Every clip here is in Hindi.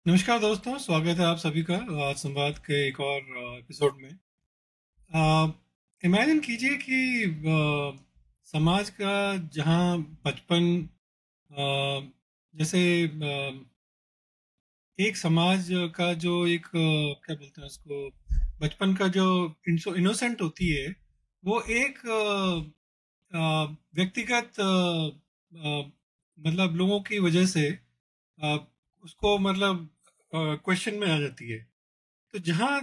नमस्कार दोस्तों, स्वागत है आप सभी का आज संवाद के एक और एपिसोड में। अ, इमेजिन कीजिए कि समाज का जहां बचपन जैसे एक समाज का जो एक क्या बोलते हैं उसको, बचपन का जो इनोसेंट होती है वो एक व्यक्तिगत मतलब लोगों की वजह से अ, उसको मतलब क्वेश्चन में आ जाती है। तो जहाँ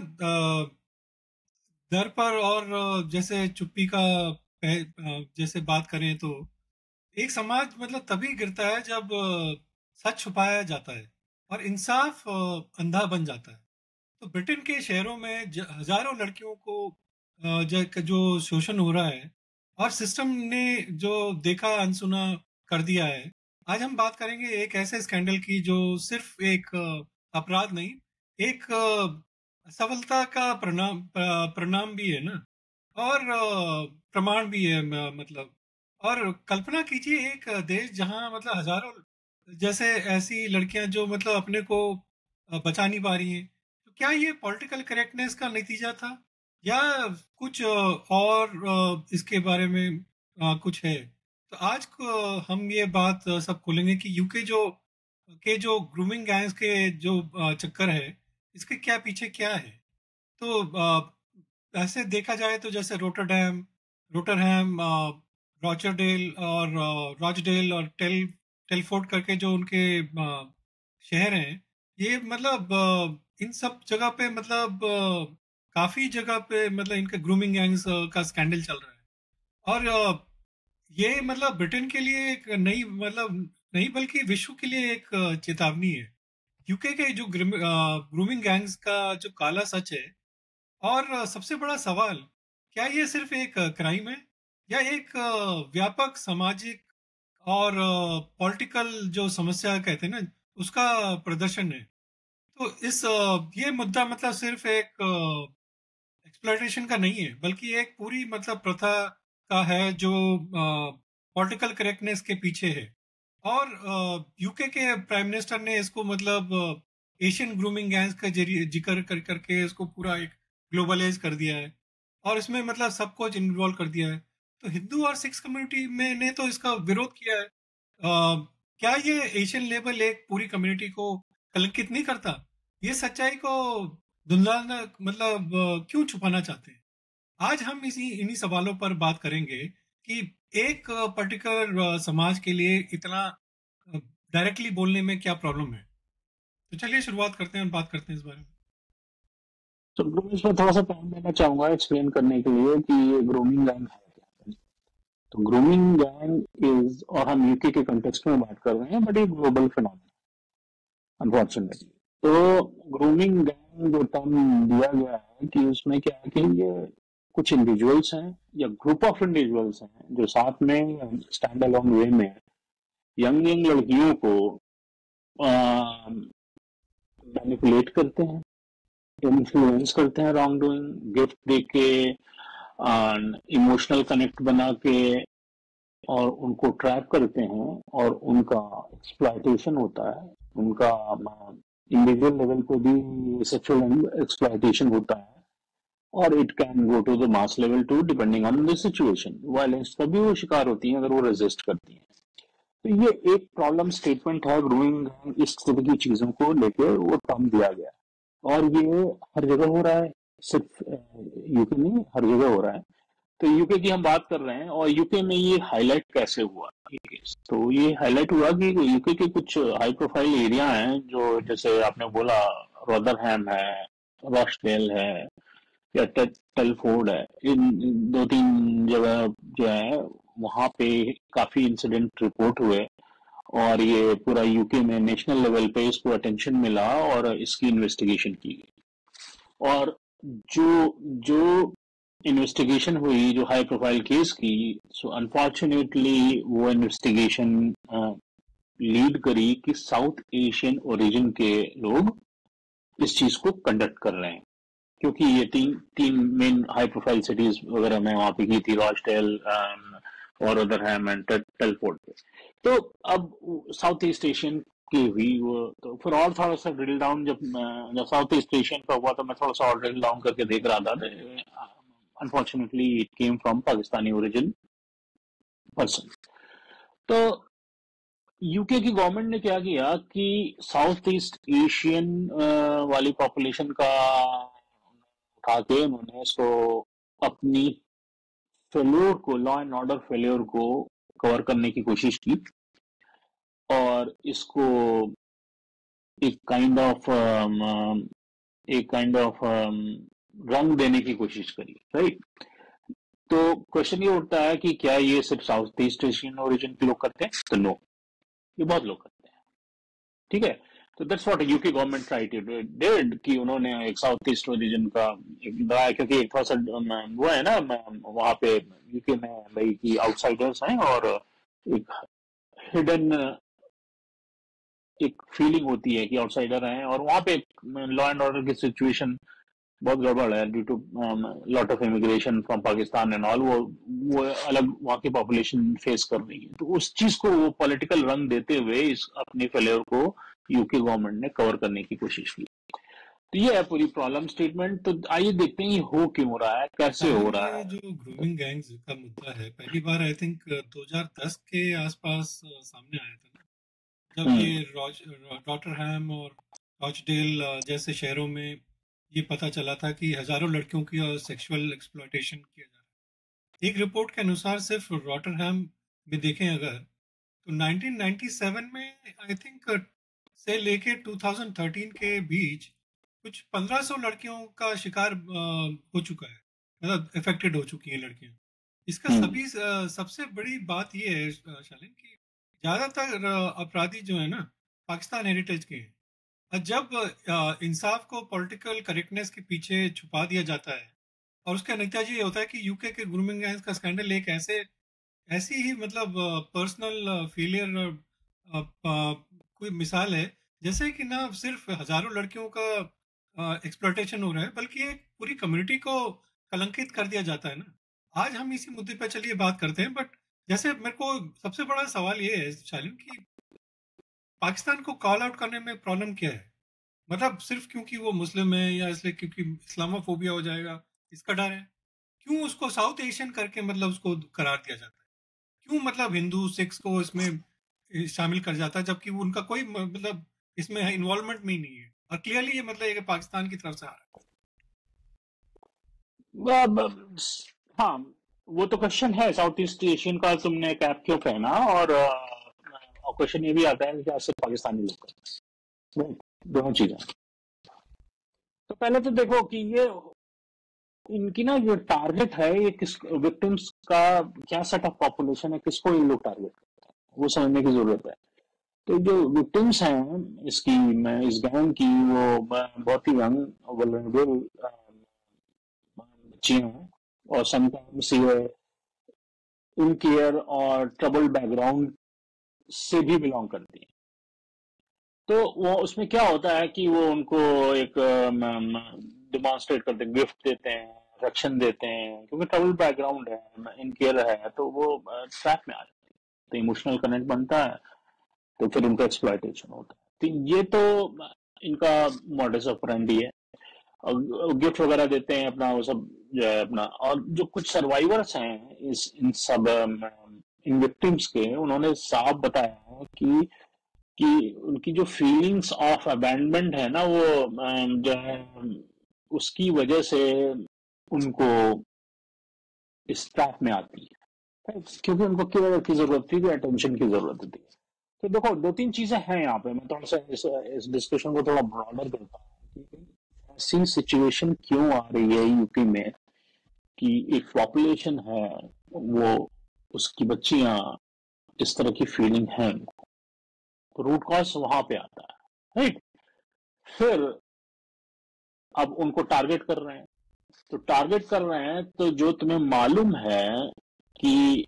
दर पर और जैसे चुप्पी का जैसे बात करें तो एक समाज मतलब तभी गिरता है जब सच छुपाया जाता है और इंसाफ अंधा बन जाता है। तो ब्रिटेन के शहरों में हजारों लड़कियों को जो शोषण हो रहा है और सिस्टम ने जो देखा अनसुना कर दिया है। आज हम बात करेंगे एक ऐसे स्कैंडल की जो सिर्फ एक अपराध नहीं, एक सफलता का प्रणाम भी है ना, और प्रमाण भी है मतलब। और कल्पना कीजिए एक देश जहां मतलब हजारों जैसे ऐसी लड़कियां जो मतलब अपने को बचा नहीं पा रही हैं। तो क्या ये पॉलिटिकल करेक्टनेस का नतीजा था या कुछ और इसके बारे में कुछ है? तो आज को हम ये बात सब खोलेंगे कि यूके जो ग्रूमिंग गैंग्स के जो चक्कर है, इसके क्या पीछे क्या है। तो ऐसे देखा जाए तो जैसे रोटरहैम, रॉचरडेल और रॉचडेल और टेलफोर्ड करके जो उनके शहर हैं, ये मतलब इन सब जगह पे मतलब काफी जगह पे मतलब इनके ग्रूमिंग गैंग्स का स्कैंडल चल रहा है। और ये मतलब ब्रिटेन के लिए एक नई मतलब नहीं बल्कि विश्व के लिए एक चेतावनी है। यूके के जो ग्रूमिंग गैंग्स का जो काला सच है, और सबसे बड़ा सवाल, क्या ये सिर्फ एक क्राइम है या एक व्यापक सामाजिक और पॉलिटिकल जो समस्या कहते हैं ना, उसका प्रदर्शन है। तो ये मुद्दा मतलब सिर्फ एक एक्सप्लॉयटेशन का नहीं है बल्कि एक पूरी मतलब प्रथा का है जो पॉलिटिकल करेक्टनेस के पीछे है। और यूके के प्राइम मिनिस्टर ने इसको मतलब एशियन ग्रूमिंग गैंग्स का जरिए जिक्र कर करके इसको पूरा एक ग्लोबलाइज कर दिया है और इसमें मतलब सब कुछ इन्वॉल्व कर दिया है। तो हिंदू और सिख कम्युनिटी में ने तो इसका विरोध किया है। क्या ये एशियन लेबल एक पूरी कम्युनिटी को कलंकित नहीं करता? ये सच्चाई को धुंधलाना मतलब क्यों छुपाना चाहते हैं? आज हम इसी इन्हीं सवालों पर बात करेंगे कि एक पर्टिकुलर समाज के लिए इतना डायरेक्टली बोलने में क्या प्रॉब्लम है। तो चलिए शुरुआत करते हैं और बात करते हैं इस बारे में। तो ग्रूमिंग में थोड़ा सा टाइम देना चाहूंगा एक्सप्लेन करने के लिए कि ये ग्रूमिंग गैंग है क्या। तो ग्रूमिंग गैंग इज, और हम यूके के कंटेक्स्ट में बात कर रहे हैं, बट ये ग्लोबल फिनोमेना अनफॉर्चुनेटली। तो ग्रूमिंग गैंग जो टर्म दिया गया है कि उसमें क्या है कि ये कुछ इंडिविजुअल्स हैं या ग्रुप ऑफ इंडिविजुअल्स हैं जो साथ में स्टैंड अलोन वे में यंग यंग लड़कियों को मैनिपुलेट करते हैं, इन्फ्लुएंस करते हैं, रॉन्ग डूइंग गिफ्ट देके, इमोशनल कनेक्ट बना के, और उनको ट्रैप करते हैं और उनका एक्सप्लॉयटेशन होता है। उनका इंडिविजुअल लेवल पे भी सेक्सुअल एक्सप्लॉयटेशन होता है, और it can go to the mass level too, depending on the situation. Violence का भी वो शिकार होती हैं अगर वो रेजिस्ट करती हैं। तो ये एक प्रॉब्लम स्टेटमेंट है ग्रूइंग, इस तरह की चीजों को लेकर वो टर्म दिया गया है। और ये हर जगह हो रहा है, सिर्फ यूके नहीं, हर जगह हो रहा है। तो यूके की हम बात कर रहे हैं, और यूके में ये हाईलाइट कैसे हुआ ये केस। तो ये हाईलाइट हुआ कि यूके के कुछ हाई प्रोफाइल एरिया हैं, जो जैसे आपने बोला रॉदरहैम है, रॉचडेल है, या टेलफोर्ड है। इन दो तीन जगह जो है वहां पे काफी इंसिडेंट रिपोर्ट हुए, और ये पूरा यूके में नेशनल लेवल पे इसको अटेंशन मिला और इसकी इन्वेस्टिगेशन की गई। और जो जो इन्वेस्टिगेशन हुई, जो हाई प्रोफाइल केस की, सो अनफॉर्चुनेटली वो इन्वेस्टिगेशन लीड करी कि साउथ एशियन ओरिजिन के लोग इस चीज को कंडक्ट कर रहे हैं। क्योंकि ये तीन तीन मेन हाई प्रोफाइल सिटीज वगैरह में वहां पे की थी, रॉचडेल और रदरहैम एंड टेलफोर्ड पे। तो अब साउथ ईस्ट एशियन की हुई वो, तो फिर और थोड़ा सा ड्रिल डाउन, जब साउथ ईस्ट एशियन का हुआ तो मैं थोड़ा सा और ड्रिल डाउन करके देख रहा था। Unfortunately it came from Pakistani origin person. तो यूके की गवर्नमेंट ने क्या किया कि साउथ ईस्ट एशियन वाली पॉपुलेशन का उठा के उन्होंने इसको अपनी फेल्योर को, लॉ एंड ऑर्डर फेल्योर को कवर करने की कोशिश की, और इसको एक काइंड ऑफ रंग देने की कोशिश करी, राइट। तो क्वेश्चन ये उठता है कि क्या ये सिर्फ साउथ ईस्ट एशियन ओरिजिन के लोग करते हैं? तो नो, ये बहुत लोग करते हैं, ठीक है। तो that's what UK government try to did, कि उन्होंने एक साउथ ईस्ट ओरिजिन का एक बनाया, क्योंकि एक थोड़ा सा वो है ना वहां पे यूके में भाई कि आउटसाइडर्स हैं, और एक हिडन एक फीलिंग होती है कि आउटसाइडर हैं, और वहां पे लॉ एंड ऑर्डर की सिचुएशन बहुत गड़बड़ है due to lot of immigration from Pakistan and all. वो अलग वहां की पॉपुलेशन फेस कर रही है, तो उस चीज को वो पॉलिटिकल रंग देते हुए इस अपनी फेलियर को यूके गवर्नमेंट ने कवर करने की कोशिश की। तो ये है पूरी प्रॉब्लम स्टेटमेंट। तो आइए देखते हैं ये हो क्यों हो रहा है, कैसे हो रहा ये है। जो ग्रूमिंग गैंग्स का मुद्दा है, पहली बार आई थिंक 2010 के आसपास सामने आया था ना, जब ये रॉटरहैम और रॉचडेल जैसे शहरों में ये पता चला था कि हजारों लड़कियों की सेक्सुअल एक्सप्लॉयटेशन किया जा रहा है। एक रिपोर्ट के अनुसार सिर्फ रॉटरहैम में देखें अगर, तो 1997 में आई थिंक से लेके 2013 के बीच कुछ 1500 लड़कियों का शिकार हो चुका है, मतलब इफेक्टेड हो चुकी हैं लड़कियां। इसका सबसे बड़ी बात यह है शालिन, कि ज्यादातर अपराधी जो है ना पाकिस्तान हेरिटेज के हैं। और जब इंसाफ को पॉलिटिकल करेक्टनेस के पीछे छुपा दिया जाता है, और उसका नतीजा ये होता है कि यूके के ग्रूमिंग गैंग्स का स्कैंडल एक ऐसी ही मतलब पर्सनल फेलियर कोई मिसाल है, जैसे कि ना सिर्फ हजारों लड़कियों का एक्सप्लॉयटेशन हो रहा है, बल्कि एक पूरी कम्युनिटी को कलंकित कर दिया जाता है ना। आज हम इसी मुद्दे पर चलिए बात करते हैं, बट जैसे मेरे को सबसे बड़ा सवाल ये है शालिन कि पाकिस्तान को कॉल आउट करने में प्रॉब्लम क्या है? मतलब सिर्फ क्योंकि वो मुस्लिम है, या इसलिए क्योंकि इस्लामोफोबिया हो जाएगा इसका डर है? क्यों उसको साउथ एशियन करके मतलब उसको करार दिया जाता है? क्यों मतलब हिंदू सिख्स को इसमें शामिल कर जाता है, जबकि वो उनका कोई मतलब इसमें इन्वॉल्वमेंट में ही नहीं है, और क्लियरली ये मतलब ये पाकिस्तान की तरफ से आ रहा है। हाँ, वो तो क्वेश्चन है साउथ ईस्ट एशियन का, तुमने कैप क्यों पहना, और क्वेश्चन ये भी आता है कि क्या सिर्फ पाकिस्तानी लोग करते हैं, दोनों चीजें। तो पहले तो देखो कि ये इनकी ना जो टारगेट है, ये किस विक्टिम्स का क्या सेट ऑफ पॉपुलेशन है, किसको ये लोग टारगेट करते हैं, वो समझने की जरूरत है। तो जो विक्टिम्स हैं इसकी, इस गैंग की, वो बहुत ही यंग वल्नरेबल बच्चियां हैं, और समटाइम्स ये इनकेयर और ट्रबल बैकग्राउंड से भी बिलोंग करती हैं। तो वो उसमें क्या होता है कि वो उनको एक डिमॉन्स्ट्रेट करते हैं, गिफ्ट देते हैं, रक्षण देते हैं, क्योंकि ट्रबल बैकग्राउंड है, इनकेयर है, तो वो ट्रैप में आ जाती है, तो इमोशनल कनेक्ट बनता है, तो फिर उनका एक्सप्लॉयटेशन होता है। तो ये तो इनका मॉडस ऑपरेंडी है, और गिफ्ट वगैरह देते हैं अपना, वो सब जो है अपना। और जो कुछ सर्वाइवर्स हैं इन सब इन विक्टिम्स के, उन्होंने साफ बताया है कि उनकी जो फीलिंग्स ऑफ अबैंडनमेंट है ना, वो जो है उसकी वजह से उनको इस ट्रैप में आती है, क्योंकि उनको केयर की जरूरत थी, अटेंशन की जरूरत थी। तो देखो, दो तीन चीजें हैं यहाँ पे, मैं थोड़ा सा इस डिस्कशन को थोड़ा ब्रॉडर करता हूँ कि ऐसी सिचुएशन क्यों आ रही है यूपी में कि एक पॉपुलेशन है, वो उसकी बच्चियां इस तरह की फीलिंग है, तो रूट कॉज वहां पे आता है, राइट। फिर अब उनको टारगेट कर रहे हैं, तो टारगेट कर रहे हैं, तो जो तुम्हें मालूम है कि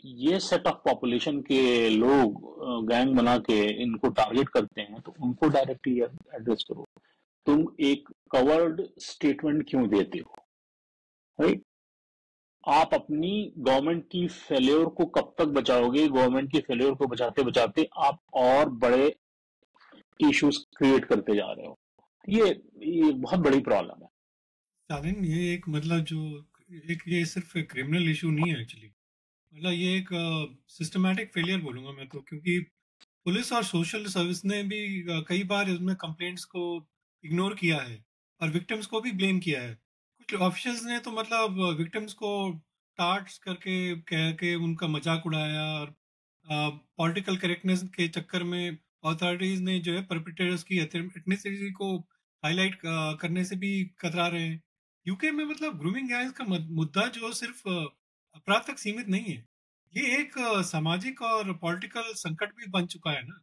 ये सेट ऑफ पॉपुलेशन के लोग गैंग बना के इनको टारगेट करते हैं, तो उनको डायरेक्टली एड्रेस करो। तुम एक कवर्ड स्टेटमेंट क्यों देते हो, राइट। आप अपनी गवर्नमेंट की फेल्योर को कब तक बचाओगे? गवर्नमेंट की फेल्योर को बचाते बचाते आप और बड़े इश्यूज क्रिएट करते जा रहे हो। ये बहुत बड़ी प्रॉब्लम है। शालीन, ये एक मतलब जो एक ये सिर्फ एक क्रिमिनल इशू नहीं है एक्चुअली। मतलब ये एक सिस्टमैटिक फेलियर बोलूंगा मैं तो, क्योंकि पुलिस और सोशल सर्विस ने भी कई बार इसमें कंप्लेंट्स को इग्नोर किया है और विक्टिम्स को भी ब्लेम किया है। कुछ ऑफिशियल्स ने तो मतलब विक्टिम्स को टार्ट्स करके कह के उनका मजाक उड़ाया, और पॉलिटिकल करेक्टनेस के चक्कर में अथॉरिटीज ने जो है परपिट्रेटर्स की एथनिसिटी को हाईलाइट करने से भी कतरा रहे हैं। यूके में मतलब ग्रूमिंग गैंग्स का मुद्दा जो सिर्फ अपराध तक सीमित नहीं है, ये एक सामाजिक और पॉलिटिकल संकट भी बन चुका है ना।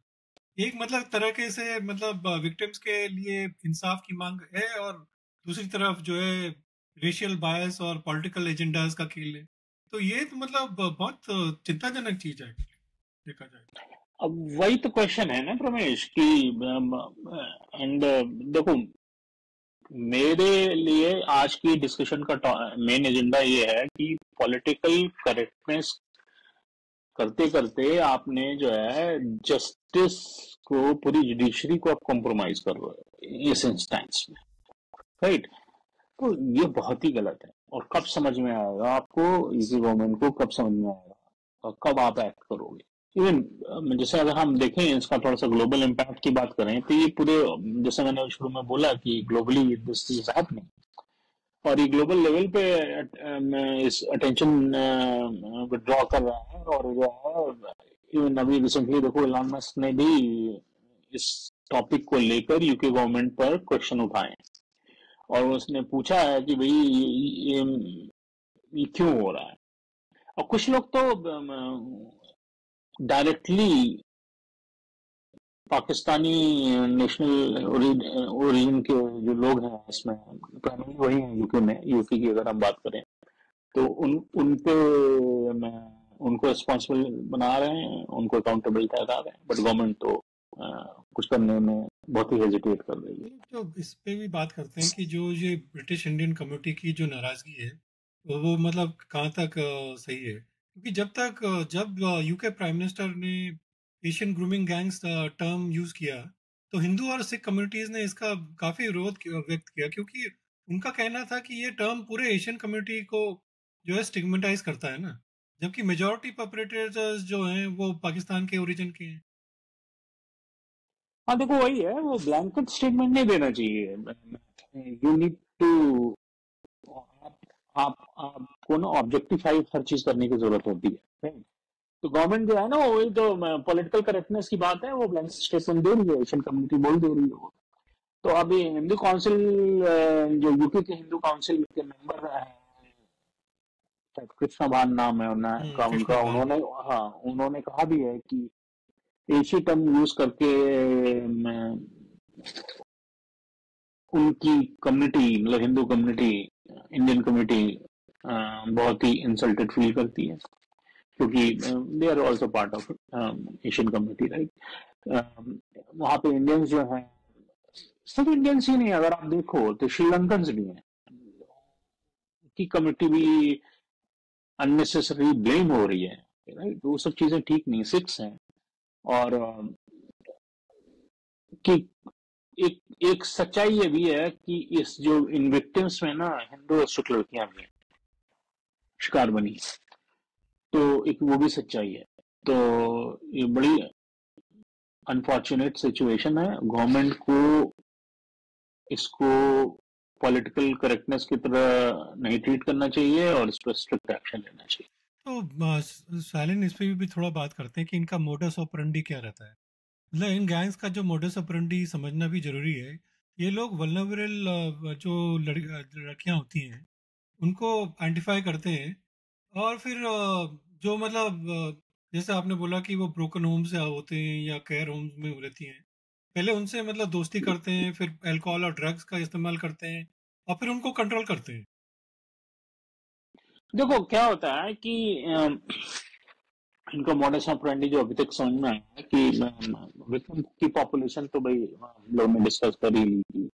एक मतलब तरह से मतलब विक्टिम्स के लिए इंसाफ की मांग है, और दूसरी तरफ जो है रेशियल बायस और पॉलिटिकल एजेंडाज का खेल है। तो ये तो मतलब बहुत चिंताजनक चीज है देखा जाए तो। अब वही तो क्वेश्चन है ना प्रमेश कि एंड देखो, मेरे लिए आज की डिस्कशन का मेन एजेंडा ये है कि पॉलिटिकल करेक्टनेस करते करते आपने जो है जस्टिस को, पूरी जुडिशरी को आप कॉम्प्रोमाइज कर रहे हो इस इंस्टेंस में, राइट? तो ये बहुत ही गलत है। और कब समझ में आएगा आपको, इसी गवर्नमेंट को कब समझ में आएगा और कब आप एक्ट करोगे? इवन जैसे अगर हम देखें इसका थोड़ा सा ग्लोबल इम्पैक्ट की बात करें, तो ये पूरे, जैसे मैंने शुरू में बोला कि ग्लोबली दिस इज हैपनिंग, और ये ग्लोबल लेवल पे इस अटेंशन विड्रॉ कर रहा है। और जो है इवन अभी रिसेंटली देखो, इलॉन मस्क ने भी इस टॉपिक को लेकर यूके गवर्नमेंट पर क्वेश्चन उठाए और उसने पूछा है कि भाई ये क्यों हो रहा है। और कुछ लोग तो डायरेक्टली पाकिस्तानी नेशनल ओरिजिन के जो लोग हैं इसमें, प्राइमरी वही हैं यूके में, यूके की अगर हम बात करें तो उन पे उनको रिस्पॉन्सिबल बना रहे हैं, उनको अकाउंटेबल ठहरा रहे हैं, बट गवर्नमेंट तो कुछ करने में बहुत ही हेजिटेट कर रही है। तो इस पे भी बात करते हैं कि जो ये ब्रिटिश इंडियन कम्युनिटी की जो नाराजगी है, वो मतलब कहाँ तक सही है, क्योंकि जब यूके प्राइम मिनिस्टर ने Asian grooming gangs term use किया, तो हिंदू और सिख कम्युनिटीज ने इसका काफी व्यक्त किया, क्योंकि उनका कहना था कि ये टर्म पूरे एशियन कम्युनिटी को जो है स्टिग्मेटाइज करता है ना, जबकि मेजोरिटी परपेट्रेटर्स जो हैं वो पाकिस्तान के ओरिजिन के हैं। हाँ देखो, वही है, वो ब्लैंकेट स्टेटमेंट नहीं देना चाहिए। यू नीड टू, आप, आपको ना ऑब्जेक्टिफाई हर चीज करने की जरूरत होती है, right? तो गवर्नमेंट जो है ना, वही तो पॉलिटिकल करेक्टनेस की बात है, वो ब्लैंक स्टेटमेंट दे रही है, एशियन कम्युनिटी बोल दे रही है वो। तो अभी हिंदू काउंसिल, जो यूके के हिंदू काउंसिल के मेंबर हैं, शायद कृष्णा भान नाम है उनका कृष्णा उनका भान। उन्होंने, हाँ उन्होंने कहा भी है कि एक ही टर्म यूज करके उनकी कम्युनिटी, मतलब हिंदू कम्युनिटी, इंडियन कम्युनिटी बहुत ही इंसल्टेड फील करती है, क्योंकि they are also part of Asian community, right? वहां पे इंडियंस जो हैं, सिर्फ इंडियंस ही नहीं, अगर आप देखो तो श्रीलंकन भी हैं, की कम्युनिटी भी अननेसेसरी ब्लेम हो रही है, राइट? वो सब चीजें ठीक नहीं, सिक्स हैं। और कि एक एक सच्चाई ये भी है कि इस जो इन विक्टिम्स में ना हिंदू और सिख लड़कियां भी हैं, शिकार बनी, तो एक वो भी सच्चाई है। तो ये बड़ी अनफॉर्चुनेट सिचुएशन है। गवर्नमेंट को इसको पॉलिटिकल करेक्टनेस की तरह नहीं ट्रीट करना चाहिए और इस पर स्ट्रिक्ट एक्शन लेना चाहिए। तो साइलेंट इस पे भी थोड़ा बात करते हैं कि इनका मोडस ऑपरेंडी क्या रहता है। मतलब इन गैंग्स का जो मोडस ऑपरेंडी समझना भी जरूरी है। ये लोग वल्नरेबल जो लड़कियां होती हैं उनको आइडेंटिफाई करते हैं, और फिर जो मतलब जैसे आपने बोला कि वो ब्रोकन होम से होते हैं या केयर होम्स में रहती हैं, पहले उनसे मतलब दोस्ती करते हैं, फिर अल्कोहल और ड्रग्स का इस्तेमाल करते हैं, और फिर उनको कंट्रोल करते हैं। देखो क्या होता है कि इनका मॉडस ऑपरेंडी जो अभी तक समझ में आया है कि विक्टिम की पॉपुलेशन तो भाई हम लोग ने डिस्कस कर ही ली कि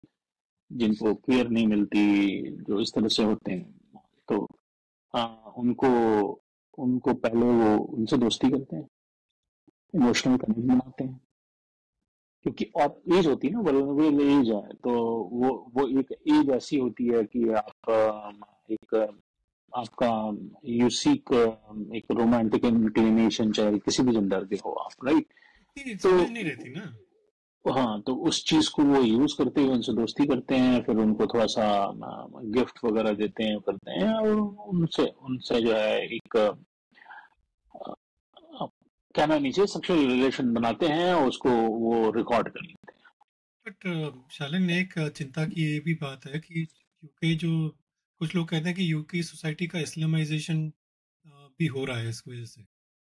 जिनको केयर नहीं मिलती, जो इस तरह से होते हैं, तो उनको उनको पहले वो उनसे दोस्ती करते हैं, इमोशनल कनेक्ट बनाते हैं, क्योंकि और एज होती है ना, वल्नरेबल एज है, तो वो एक एज ऐसी होती है कि आप एक आपका यू सीक एक रोमांटिक इंक्लिनेशन, चाहे किसी भी जेंडर के हो आप, राइट? इतनी तो समझ नहीं रहती ना। हाँ, तो उस चीज को वो यूज करते हैं, उनसे दोस्ती करते हैं, फिर उनको थोड़ा सा गिफ्ट वगैरह देते हैं, करते हैं, और उनसे उनसे जो है एक कहना नीचे सेक्सुअल रिलेशन बनाते हैं और उसको वो रिकॉर्ड कर लेते बट शालिन, एक चिंता की ये भी बात है कि यूके जो, कुछ लोग कहते हैं कि यूके सोसाइटी का इस्लामाइजेशन भी हो रहा है इस वजह से।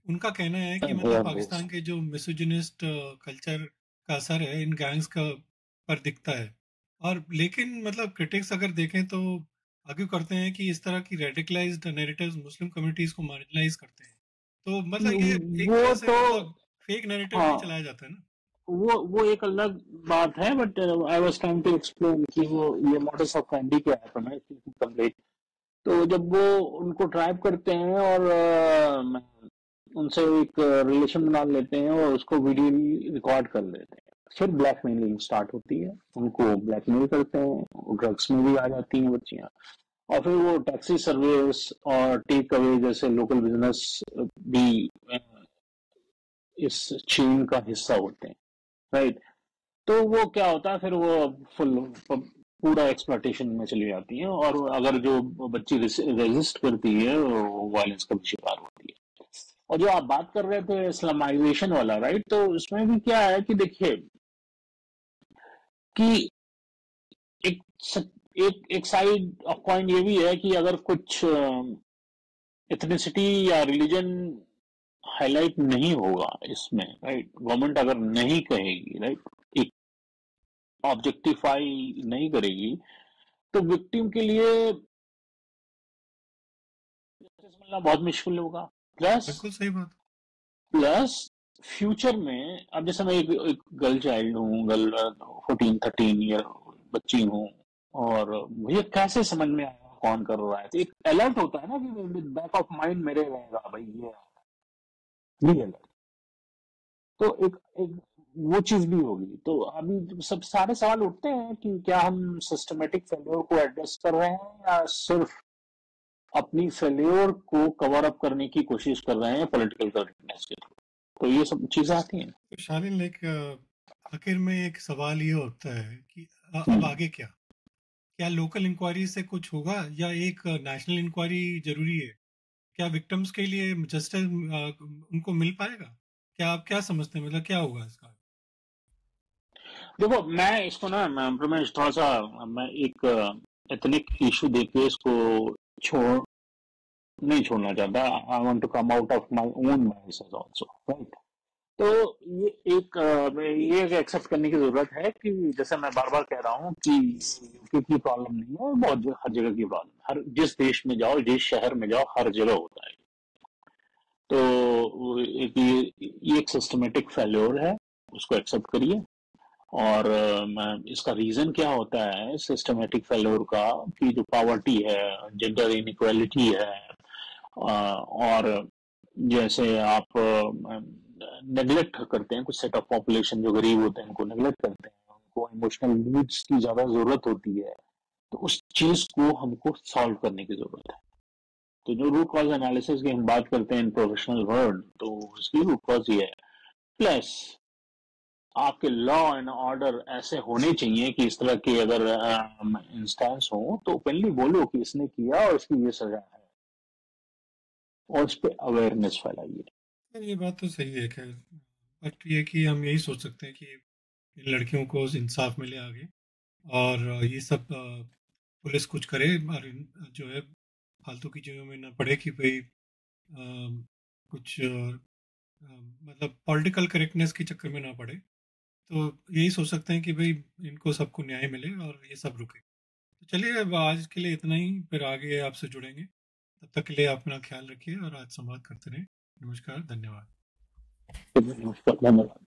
उनका कहना है कि हैं। मतलब पाकिस्तान के जो मिसोजिनिस्ट कल्चर का असर है इन गैंग्स का पर दिखता है। और लेकिन मतलब क्रिटिक्स अगर देखें तो आर्ग्यू करते हैं कि इस तरह की रेडिकलाइज्ड नैरेटिव्स मुस्लिम कम्युनिटीज को मार्जिनलाइज करते हैं। तो मतलब ये एक वो तरह से तो मतलब फेक नैरेटिव हाँ, भी चलाया जाता है ना। वो एक अलग बात है, but I was trying to explain कि वो ये मॉडस ऑफ क्या है हमें कंप्लीट। तो जब वो उनको ट्राइप करते हैं और उनसे एक रिलेशन बना लेते हैं और उसको वीडियो रिकॉर्ड कर लेते हैं, फिर ब्लैकमेलिंग स्टार्ट होती है, उनको ब्लैकमेल करते हैं, ड्रग्स में भी आ जाती हैं बच्चियां, और फिर वो टैक्सी सर्विस और टेक अवे जैसे लोकल बिजनेस भी इस चेन का हिस्सा होते हैं, राइट? तो वो क्या होता है, फिर वो फुल पूरा एक्सप्लॉयटेशन में चली जाती है, और अगर जो बच्ची रेजिस्ट करती है वो वायलेंस का भी शिकार होती है। और जो आप बात कर रहे थे इस्लामाइजेशन वाला, राइट, तो उसमें भी क्या है कि देखिए कि एक एक साइड ऑफ कॉइन ये भी है कि अगर कुछ एथनिसिटी या रिलीजन हाईलाइट नहीं होगा इसमें, राइट, गवर्नमेंट अगर नहीं कहेगी, राइट, एक ऑब्जेक्टिफाई नहीं करेगी, तो विक्टिम के लिए जस्टिस मिलना बहुत मुश्किल होगा। प्लस बिल्कुल सही बात। प्लस फ्यूचर में, अब जैसे मैं एक गर्ल चाइल्ड हूँ, गर्ल 14-13 ईयर बच्ची हूँ, और मुझे कैसे समझ में आया कौन कर रहा है, तो एक अलर्ट होता है ना कि बैक ऑफ माइंड मेरे रहेगा भाई ये अलर्ट। तो एक वो चीज भी होगी, तो अभी सब सारे सवाल उठते हैं कि क्या हम सिस्टमेटिक फेल्योर को एड्रेस कर रहे हैं या सिर्फ अपनी फेल्योर को कवर अप करने की कोशिश कर रहे हैं पॉलिटिकल करेक्टनेस के थ्रू। तो ये सब चीजें आती हैं। तो शालिन, एक आखिर में एक सवाल ये उठता है कि अब हम्म। आगे क्या? क्या लोकल इंक्वायरी से कुछ होगा या एक नेशनल इंक्वायरी जरूरी है? क्या विक्टिम्स के लिए जस्टिस उनको मिल पाएगा? क्या आप क्या समझते हैं, मतलब क्या होगा इसका? देखो, मैं इसको ना, मैं रमेश थोड़ा सा, मैं एक एथनिक इशू देके इसको छोड़ नहीं छोड़ना चाहता। I want to come out of my own biases also, right? तो ये ये एक्सेप्ट करने की जरूरत है कि जैसे मैं बार बार कह रहा हूँ कि यूके की प्रॉब्लम नहीं है, बहुत हर जगह की प्रॉब्लम, हर जिस देश में जाओ, जिस शहर में जाओ, हर जगह होता है। तो ये एक सिस्टमेटिक फेल्योर है, उसको एक्सेप्ट करिए। और इसका रीजन क्या होता है सिस्टमेटिक फेल्योर का, कि जो पॉवर्टी है, जेंडर इनइक्वालिटी है, और जैसे आप नेग्लेक्ट करते हैं कुछ सेट ऑफ पॉपुलेशन जो गरीब होते हैं, उनको नेग्लेक्ट करते हैं, उनको इमोशनल नीड्स की ज्यादा जरूरत होती है, तो उस चीज को हमको सॉल्व करने की जरूरत है। तो जो रूट कॉज एनालिसिस की हम बात करते हैं इन प्रोफेशनल वर्ड, तो उसकी रूट कॉज ये है। प्लस आपके लॉ एंड ऑर्डर ऐसे होने चाहिए कि इस तरह के अगर इंस्टेंस हो तो ओपनली बोलो कि इसने किया और इसकी ये सजा है, और इस पे अवेयरनेस फैलाइए। यार, ये बात तो सही है खैर। बट ये कि हम यही सोच सकते हैं कि इन लड़कियों को इंसाफ मिले आगे, और ये सब पुलिस कुछ करे, और जो है फालतू की चीज़ों में ना पड़े कि भाई कुछ मतलब पॉलिटिकल करेक्टनेस के चक्कर में ना पड़े। तो यही सोच सकते हैं कि भाई इनको सबको न्याय मिले और ये सब रुके। तो चलिए, अब आज के लिए इतना ही, फिर आगे आपसे जुड़ेंगे। तब तक के लिए आप अपना ख्याल रखिए और आज संवाद करते रहें। नमस्कार, धन्यवाद। धन्यवाद।